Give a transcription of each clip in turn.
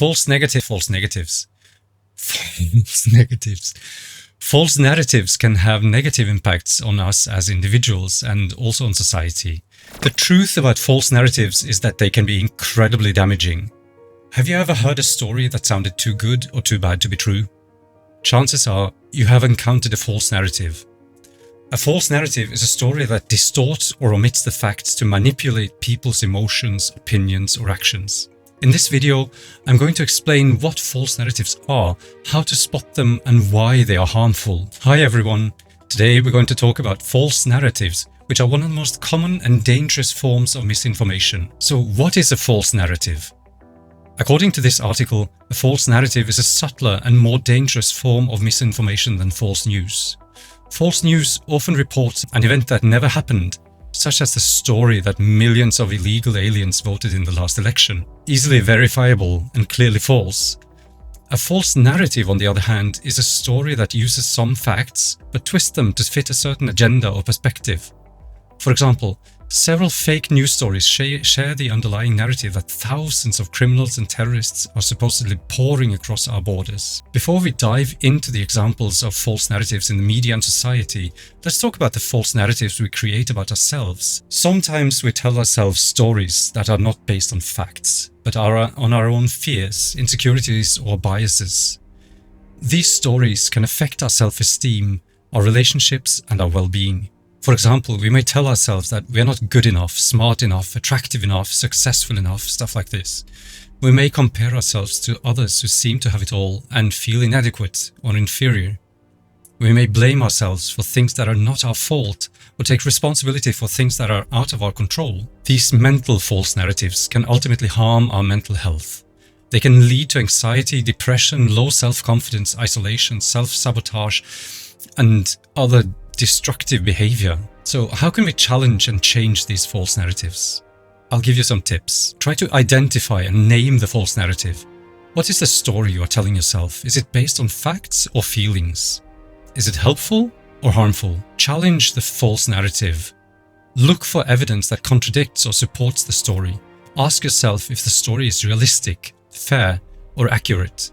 False negatives. False negatives. False narratives can have negative impacts on us as individuals and also on society. The truth about false narratives is that they can be incredibly damaging. Have you ever heard a story that sounded too good or too bad to be true? Chances are you have encountered a false narrative. A false narrative is a story that distorts or omits the facts to manipulate people's emotions, opinions, or actions. In this video, I'm going to explain what false narratives are, how to spot them, and why they are harmful. Hi everyone! Today we're going to talk about false narratives, which are one of the most common and dangerous forms of misinformation. So what is a false narrative? According to this article, a false narrative is a subtler and more dangerous form of misinformation than false news. False news often reports an event that never happened, such as the story that millions of illegal aliens voted in the last election, easily verifiable and clearly false. A false narrative, on the other hand, is a story that uses some facts, but twists them to fit a certain agenda or perspective. For example, several fake news stories share the underlying narrative that thousands of criminals and terrorists are supposedly pouring across our borders. Before we dive into the examples of false narratives in the media and society, let's talk about the false narratives we create about ourselves. Sometimes we tell ourselves stories that are not based on facts, but are on our own fears, insecurities, or biases. These stories can affect our self-esteem, our relationships, and our well-being. For example, we may tell ourselves that we are not good enough, smart enough, attractive enough, successful enough, stuff like this. We may compare ourselves to others who seem to have it all and feel inadequate or inferior. We may blame ourselves for things that are not our fault or take responsibility for things that are out of our control. These mental false narratives can ultimately harm our mental health. They can lead to anxiety, depression, low self-confidence, isolation, self-sabotage, and other destructive behavior. So how can we challenge and change these false narratives? I'll give you some tips. Try to identify and name the false narrative. What is the story you are telling yourself? Is it based on facts or feelings? Is it helpful or harmful? Challenge the false narrative. Look for evidence that contradicts or supports the story. Ask yourself if the story is realistic, fair, or accurate.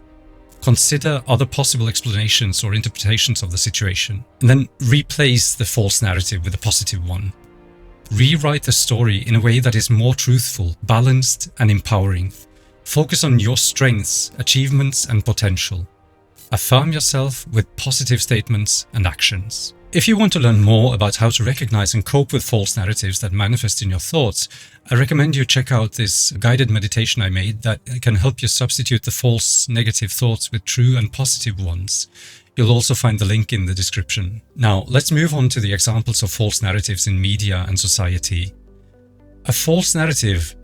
Consider other possible explanations or interpretations of the situation, and then replace the false narrative with a positive one. Rewrite the story in a way that is more truthful, balanced, and empowering. Focus on your strengths, achievements, and potential. Affirm yourself with positive statements and actions. If you want to learn more about how to recognize and cope with false narratives that manifest in your thoughts, I recommend you check out this guided meditation I made that can help you substitute the false negative thoughts with true and positive ones. You'll also find the link in the description. Now, let's move on to the examples of false narratives in media and society. A false narrative,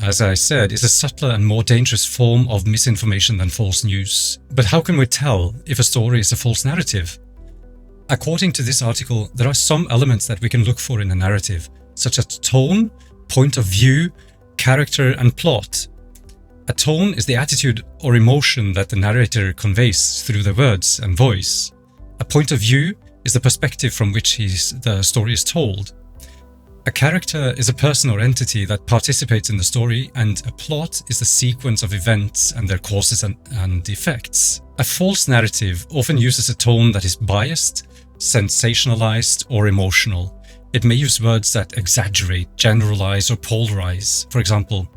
as I said, is a subtler and more dangerous form of misinformation than false news. But how can we tell if a story is a false narrative? According to this article, there are some elements that we can look for in a narrative, such as tone, point of view, character, and plot. A tone is the attitude or emotion that the narrator conveys through their words and voice. A point of view is the perspective from which the story is told. A character is a person or entity that participates in the story, and a plot is the sequence of events and their causes and effects. A false narrative often uses a tone that is biased, sensationalized, or emotional. It may use words that exaggerate, generalize, or polarize. For example,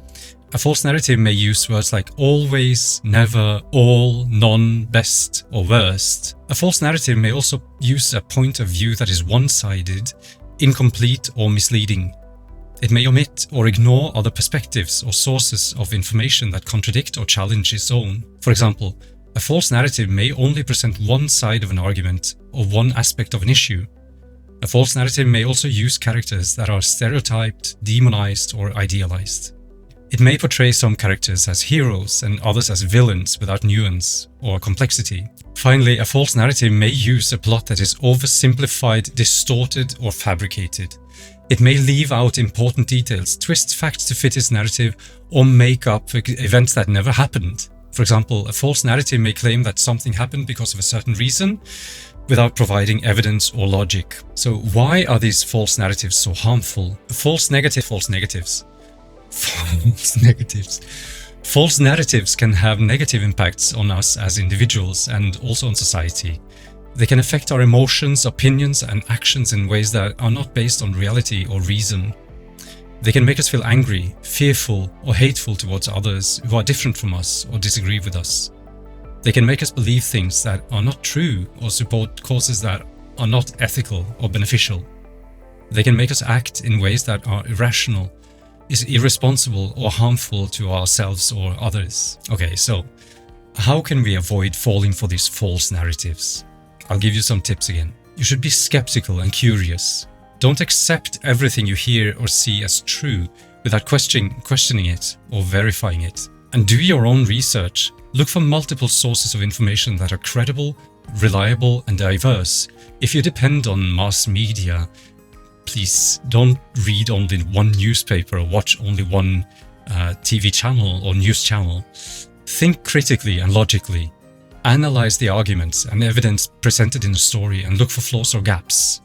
a false narrative may use words like always, never, all, none, best, or worst. A false narrative may also use a point of view that is one-sided, incomplete, or misleading. It may omit or ignore other perspectives or sources of information that contradict or challenge its own. For example, a false narrative may only present one side of an argument or one aspect of an issue. A false narrative may also use characters that are stereotyped, demonized, or idealized. It may portray some characters as heroes and others as villains without nuance or complexity. Finally, a false narrative may use a plot that is oversimplified, distorted, or fabricated. It may leave out important details, twist facts to fit its narrative, or make up events that never happened. For example, a false narrative may claim that something happened because of a certain reason, without providing evidence or logic. So why are these false narratives so harmful? False negatives. False narratives can have negative impacts on us as individuals and also on society. They can affect our emotions, opinions, and actions in ways that are not based on reality or reason. They can make us feel angry, fearful, or hateful towards others who are different from us or disagree with us. They can make us believe things that are not true or support causes that are not ethical or beneficial. They can make us act in ways that are irrational, irresponsible, or harmful to ourselves or others. Okay, so how can we avoid falling for these false narratives? I'll give you some tips again. You should be skeptical and curious. Don't accept everything you hear or see as true without questioning it or verifying it. And do your own research. Look for multiple sources of information that are credible, reliable, and diverse. If you depend on mass media, please don't read only one newspaper or watch only one TV channel or news channel. Think critically and logically. Analyze the arguments and evidence presented in a story and look for flaws or gaps.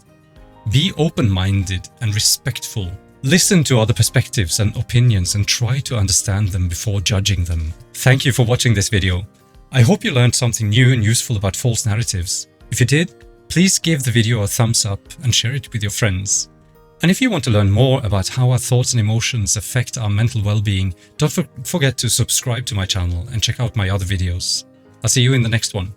Be open-minded and respectful. Listen to other perspectives and opinions and try to understand them before judging them. Thank you for watching this video. I hope you learned something new and useful about false narratives. If you did, please give the video a thumbs up and share it with your friends. And if you want to learn more about how our thoughts and emotions affect our mental well-being, don't forget to subscribe to my channel and check out my other videos. I'll see you in the next one.